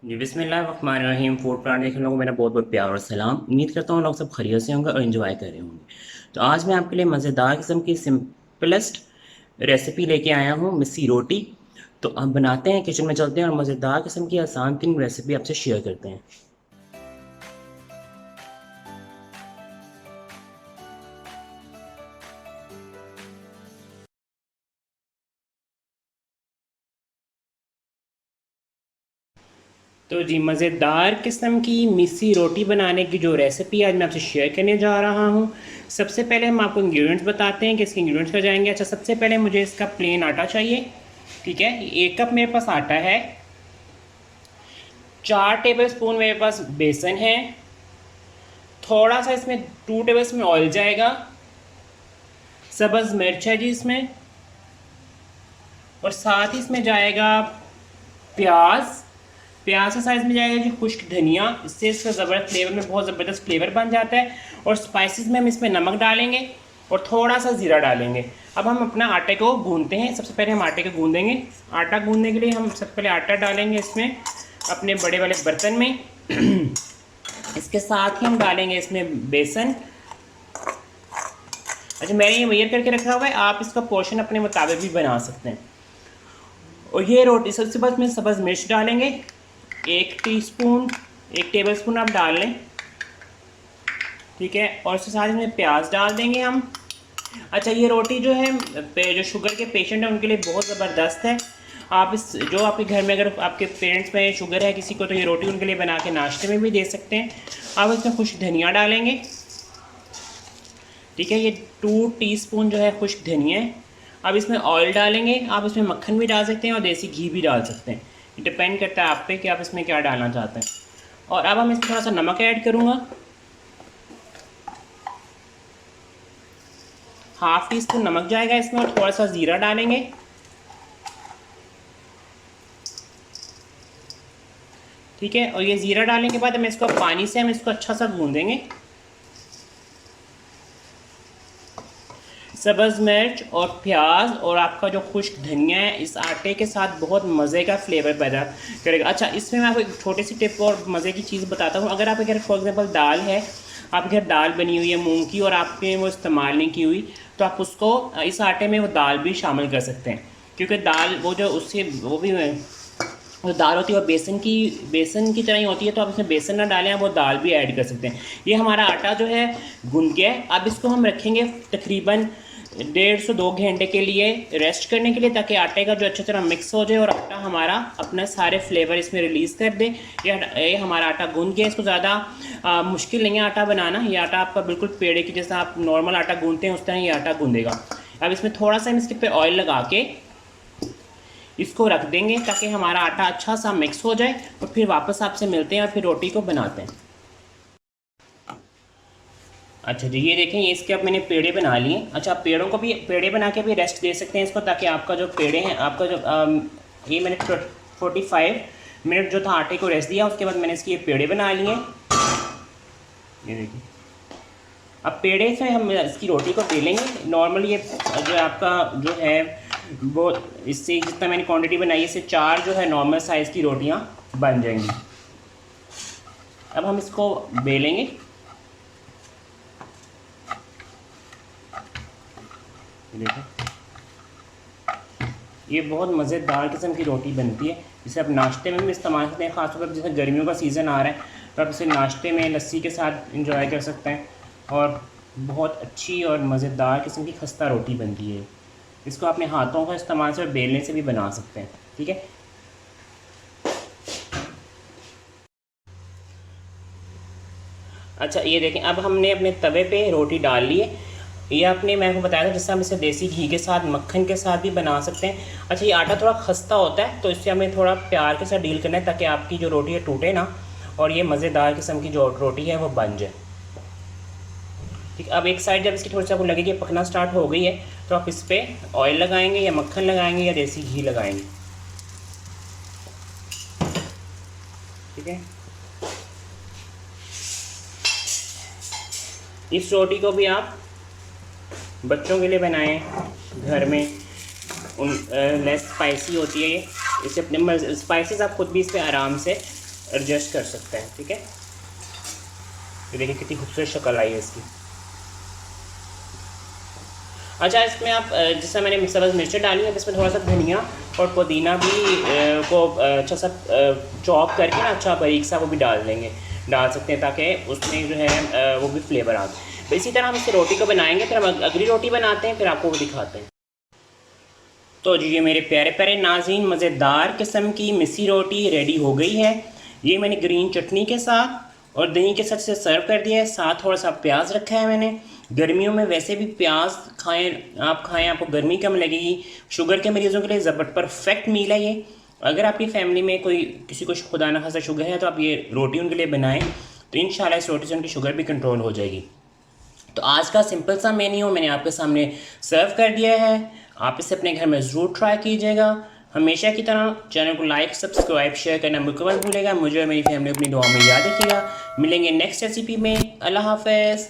जी बिस्मिल्लाहिर्रहमानिर्रहीम। Food plan देखने लोगों को मेरा बहुत बहुत प्यार और सलाम। उम्मीद करता हूँ लोग सब खैरियत से होंगे और एंजॉय कर रहे होंगे। तो आज मैं आपके लिए मज़ेदार किस्म की सिंपलेस्ट रेसिपी लेके आया हूँ, मिस्सी रोटी। तो हम बनाते हैं, किचन में चलते हैं और मज़ेदार किस्म की आसान तीन रेसिपी आपसे शेयर करते हैं। तो जी, मज़ेदार किस्म की मिस्सी रोटी बनाने की जो रेसिपी आज मैं आपसे शेयर करने जा रहा हूँ। सबसे पहले हम आपको इंग्रेडिएंट्स बताते हैं कि इसके इंग्रेडिएंट्स क्या जाएंगे। अच्छा, सबसे पहले मुझे इसका प्लेन आटा चाहिए। ठीक है, 1 कप मेरे पास आटा है। 4 टेबल स्पून मेरे पास बेसन है। थोड़ा सा इसमें 2 टेबल स्पून ऑयल जाएगा। सब्ज़ मिर्च है जी इसमें, और साथ ही इसमें जाएगा प्याज। प्याज के साथ इसमें जाएगा जी खुश्क धनिया, इससे इसका ज़बरदस्त फ्लेवर में बहुत ज़बरदस्त फ्लेवर बन जाता है। और स्पाइसेस में हम इसमें नमक डालेंगे और थोड़ा सा ज़ीरा डालेंगे। अब हम अपना आटे को गूंदते हैं। सबसे पहले हम आटे को गूंदेंगे। आटा गूंदने के लिए हम सबसे पहले आटा डालेंगे इसमें अपने बड़े वाले बर्तन में। इसके साथ ही हम डालेंगे इसमें बेसन। अच्छा, मैंने ये मेजर करके रखा हुआ है, आप इसका पोर्शन अपने मुताबिक भी बना सकते हैं। और ये रोटी सबसे बाद में सब्ज़ मिर्च डालेंगे, 1 टीस्पून, 1 टेबल स्पून आप डाल लें। ठीक है, और उसके साथ में प्याज डाल देंगे हम। अच्छा, ये रोटी जो है जो शुगर के पेशेंट हैं उनके लिए बहुत ज़बरदस्त है। आप इस जो आपके घर में अगर आपके पेरेंट्स में शुगर है किसी को, तो ये रोटी उनके लिए बना के नाश्ते में भी दे सकते हैं। आप इसमें खुश्क धनिया डालेंगे। ठीक है, ये 2 टीस्पून जो है खुश्क धनिया है। अब इसमें ऑयल डालेंगे। आप इसमें मक्खन भी डाल सकते हैं और देसी घी भी डाल सकते हैं, ये डिपेंड करता है आप पे कि आप इसमें क्या डालना चाहते हैं। और अब हम इसमें थोड़ा सा नमक ऐड करूँगा, 1/2 टीस्पून नमक जाएगा इसमें, और थोड़ा सा ज़ीरा डालेंगे। ठीक है, और ये ज़ीरा डालने के बाद हम इसको पानी से हम इसको अच्छा सा गूँधेंगे। सब्ज़ मिर्च और प्याज और आपका जो खुश्क धनिया है इस आटे के साथ बहुत मज़े का फ्लेवर पैदा करेगा। अच्छा, इसमें मैं आपको एक छोटी सी टिप और मज़े की चीज़ बताता हूँ। अगर आपके घर फॉर एग्जांपल दाल है, आपके घर दाल बनी हुई है मूंग की और आपने वो इस्तेमाल नहीं की हुई, तो आप उसको इस आटे में वो दाल भी शामिल कर सकते हैं। क्योंकि दाल वो जो उससे वो भी जो दाल होती है वो बेसन की तरह ही होती है, तो आप इसमें बेसन ना डालें, आप वो दाल भी ऐड कर सकते हैं। ये हमारा आटा जो है गूंद गया है। अब इसको हम रखेंगे तकरीबन 1.5 से 2 घंटे के लिए रेस्ट करने के लिए, ताकि आटे का जो अच्छी तरह मिक्स हो जाए और आटा हमारा अपने सारे फ्लेवर इसमें रिलीज़ कर दे। ये हमारा आटा गूंद गया। इसको ज़्यादा मुश्किल नहीं है आटा बनाना। ये आटा आपका बिल्कुल पेड़े की जैसा आप नॉर्मल आटा गूंदते हैं उस तरह ये आटा गूंदेगा। अब इसमें थोड़ा सा हम इसके पे ऑयल लगा के इसको रख देंगे ताकि हमारा आटा अच्छा सा मिक्स हो जाए, और फिर वापस आपसे मिलते हैं और फिर रोटी को बनाते हैं। अच्छा जी, ये देखें, ये इसके अब मैंने पेड़े बना लिए। अच्छा, पेड़ों को भी पेड़े बना के भी रेस्ट दे सकते हैं इसको, ताकि आपका जो पेड़े हैं आपका जो ये मैंने 45 मिनट जो था आटे को रेस्ट दिया, उसके बाद मैंने इसके ये पेड़े बना लिए। ये देखिए, अब पेड़े से हम इसकी रोटी को बेलेंगे। नॉर्मली ये जो आपका जो है वो इससे जितना मैंने क्वांटिटी बनाई है इससे 4 जो है नॉर्मल साइज़ की रोटियां बन जाएंगी। अब हम इसको बेलेंगे। देखो, ये बहुत मज़ेदार किस्म की रोटी बनती है। इसे आप नाश्ते में भी इस्तेमाल करते हैं, ख़ासतौर पर जैसे गर्मियों का सीज़न आ रहा है तो आप इसे नाश्ते में लस्सी के साथ इंजॉय कर सकते हैं। और बहुत अच्छी और मज़ेदार किस्म की खस्ता रोटी बनती है। इसको अपने हाथों का इस्तेमाल से और बेलने से भी बना सकते हैं। ठीक है, अच्छा ये देखें, अब हमने अपने तवे पे रोटी डाल ली है। ये आपने मैं आपको बताया था जैसे हम इसे देसी घी के साथ मक्खन के साथ भी बना सकते हैं। अच्छा, ये आटा थोड़ा खस्ता होता है तो इससे हमें थोड़ा प्यार के साथ डील करना है, ताकि आपकी जो रोटी है टूटे ना और ये मज़ेदार किस्म की जो रोटी है वो बन जाए। ठीक, अब एक साइड जब इसकी थोड़ी सी आपको लगे कि पकना स्टार्ट हो गई है, तो आप इस पर ऑयल लगाएंगे या मक्खन लगाएंगे या देसी घी लगाएंगे। ठीक है, इस रोटी को भी आप बच्चों के लिए बनाएं घर में। लेस स्पाइसी होती है ये, इसे अपने स्पाइसेस आप खुद भी इस पर आराम से एडजस्ट कर सकते हैं। ठीक है, ये देखिए कितनी खूबसूरत शक्ल आई है इसकी। अच्छा, इसमें आप जैसा मैंने सब्ज़ मिर्चें डाली है, इसमें थोड़ा सा धनिया और पुदीना भी को अच्छा सा चॉप करके ना, अच्छा बारीक सा वो भी डाल सकते हैं, ताकि उसमें जो है वो भी फ्लेवर आ जाए। तो इसी तरह हम इसे रोटी को बनाएंगे, फिर हम अगली रोटी बनाते हैं, फिर आपको वो दिखाते हैं। तो जी ये मेरे प्यारे प्यारे नाज़रीन, मज़ेदार किस्म की मिस्सी रोटी रेडी हो गई है। ये मैंने ग्रीन चटनी के साथ और दही के साथ से सर्व कर दिया है। साथ थोड़ा सा प्याज रखा है मैंने। गर्मियों में वैसे भी प्याज खाएं, आपको गर्मी कम लगेगी। शुगर के मरीज़ों के लिए परफेक्ट मील है ये। अगर आपकी फैमिली में किसी को खुदा न खासा शुगर है, तो आप ये रोटी उनके लिए बनाएं, तो इंशाल्लाह इस रोटी से उनकी शुगर भी कंट्रोल हो जाएगी। तो आज का सिंपल सा मेन्यू मैंने आपके सामने सर्व कर दिया है। आप इसे अपने घर में ज़रूर ट्राई कीजिएगा। हमेशा की तरह चैनल को लाइक, सब्सक्राइब, शेयर करना बिल्कुल मत भूलिएगा। मुझे और मेरी फैमिली अपनी दुआ में याद रखिएगा। मिलेंगे नेक्स्ट रेसिपी में। अल्लाह हाफ़िज़।